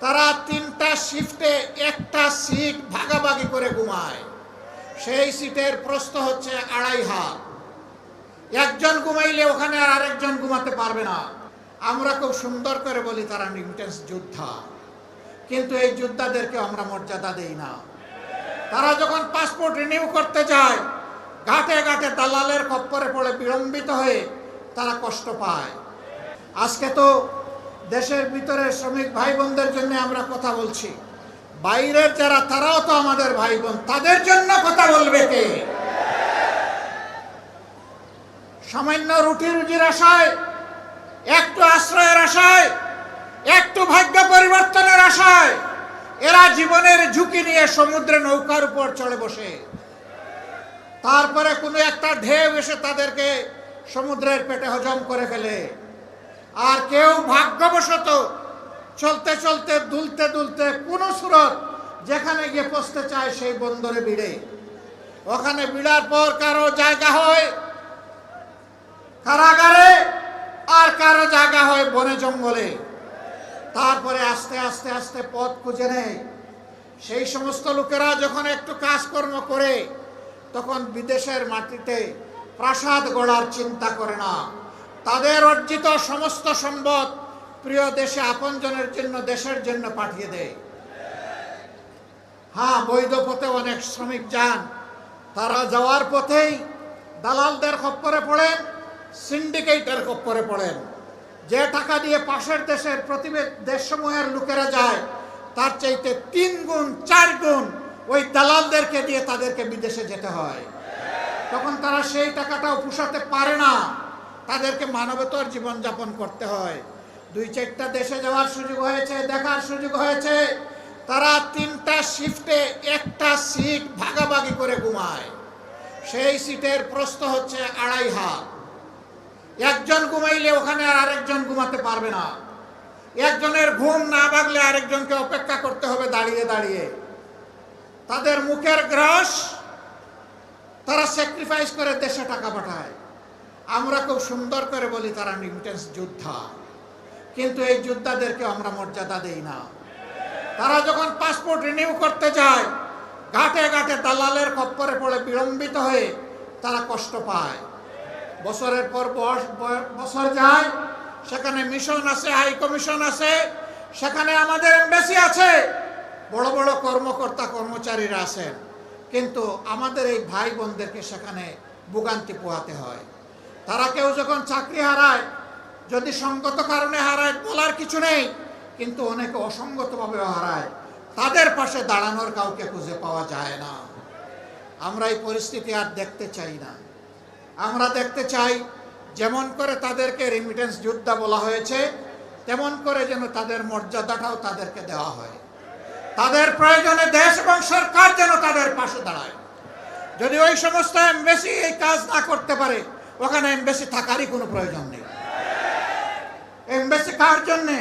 তারা 3টা শিফটে একটা সিট ভাগাভাগি করে ঘুমায়। সেই সিটের প্রস্থ হচ্ছে 2.5 হাত। একজন ঘুমাইলে ওখানে আর আরেকজন ঘুমাতে পারবে না। আমরা খুব সুন্দর করে বলি তারা রেমিটেন্স যোদ্ধা, কিন্তু এই যোদ্ধাদেরকে আমরা মর্যাদা দেই না। তারা যখন পাসপোর্ট রিনিউ করতে যায়, ঘাটে ঘাটে দালালের খপ্পরে পড়ে বিলম্বিত হয়ে তারা কষ্ট পায়। আজকে তো দেশের ভিতরে শ্রমিক ভাই বোনদের জন্য আমরা কথা বলছি, বাইরের যারা তারাও তো আমাদের ভাই বোন, তাদের জন্য কথা বলবে কে? সামান্য রুটি রুজির আশায়, একটু আশ্রয়ের আশায়, একটু ভাগ্য পরিবর্তনের আশায় এরা জীবনের ঝুঁকি নিয়ে সমুদ্রে নৌকার উপর চড়ে বসে। তারপরে কোনো একটা ঢেউ এসে তাদেরকে সমুদ্রের পেটে হজম করে ফেলে। আর কেউ ভাগ্যবশত চলতে চলতে দুলতে দুলতে কোনো সুরত যেখানে গিয়ে পৌঁছতে চায় সেই বন্দরে ভিড়ে। ওখানে ভিড়ার পর কারো জায়গা হয় কারাগারে, আর কারো জায়গা হয় বনে জঙ্গলে। তারপরে আস্তে আস্তে আস্তে পথ খুঁজে নেয়। সেই সমস্ত লোকেরা যখন একটু কাজকর্ম করে, তখন বিদেশের মাটিতে প্রাসাদ গড়ার চিন্তা করে না। তাদের অর্জিত সমস্ত সম্পদ প্রিয় দেশে আপনজনের জন্য, দেশের জন্য পাঠিয়ে দেয়। হ্যাঁ, বৈধ পথে অনেক শ্রমিক যান, তারা যাওয়ার পথেই দালালদের খপ্পরে পড়েন, সিন্ডিকেটের খপ্পরে পড়েন। যে টাকা দিয়ে পাশের দেশের দেশসমূহের লোকেরা যায়, তার চাইতে 3 গুণ 4 গুণ ওই দালালদেরকে দিয়ে তাদেরকে বিদেশে যেতে হয়। তখন তারা সেই টাকাটাও পুষাতে পারে না, তাদেরকে মানবতার জীবনযাপন করতে হয়। 2-4টা দেশে যাওয়ার সুযোগ হয়েছে, দেখার সুযোগ হয়েছে। তারা 3টা শিফটে একটা সিট ভাগাভাগি করে ঘুমায়। সেই সিটের প্রস্থ হচ্ছে 2.5 হাত। একজন ঘুমাইলে ওখানে আর আরেকজন ঘুমাতে পারবে না। একজনের ঘুম না ভাগলে আরেকজনকে অপেক্ষা করতে হবে দাঁড়িয়ে দাঁড়িয়ে। তাদের মুখের গ্রাস তারা স্যাক্রিফাইস করে দেশে টাকা পাঠায়। আমরা খুব সুন্দর করে বলি তারা রেমিটেন্স যোদ্ধা, কিন্তু এই যোদ্ধাদেরকে আমরা মর্যাদা দেই না। তারা যখন পাসপোর্ট রিনিউ করতে যায়, ঘাটে ঘাটে দালালের খপ্পরে পড়ে বিলম্বিত হয়ে তারা কষ্ট পায়। বছরের পর বছর যায়, সেখানে মিশন আছে, হাই কমিশন আছে, সেখানে আমাদের এমবাসি আছে, বড় বড় কর্মকর্তা কর্মচারীরা আছেন, কিন্তু আমাদের এই ভাই বোনদেরকে সেখানে ভোগান্তি পোহাতে হয়। তারা কেউ যখন চাকরি হারায়, যদি সঙ্গত কারণে হারায় বলার কিছু নেই, কিন্তু অনেকে অসঙ্গতভাবেও হারায়। তাদের পাশে দাঁড়ানোর কাউকে খুঁজে পাওয়া যায় না। আমরা এই পরিস্থিতি আর দেখতে চাই না। আমরা দেখতে চাই যেমন করে তাদেরকে রেমিটেন্স যোদ্ধা বলা হয়েছে, তেমন করে যেন তাদের মর্যাদাটাও তাদেরকে দেওয়া হয়। তাদের প্রয়োজনে দেশ এবং সরকার যেন তাদের পাশে দাঁড়ায়। যদি ওই সমস্ত এমবাসি এই কাজ না করতে পারে, ওখানে এমবাসি থাকারই কোনো প্রয়োজন নেই। এমবাসি কার জন্যে?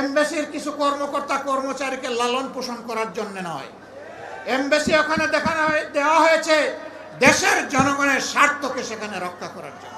এমবাসির কিছু কর্মকর্তা কর্মচারীকে লালন পোষণ করার জন্য নয়। এমবাসি ওখানে দেওয়া হয়েছে দেশের জনগণের স্বার্থকে সেখানে রক্ষা করার জন্য।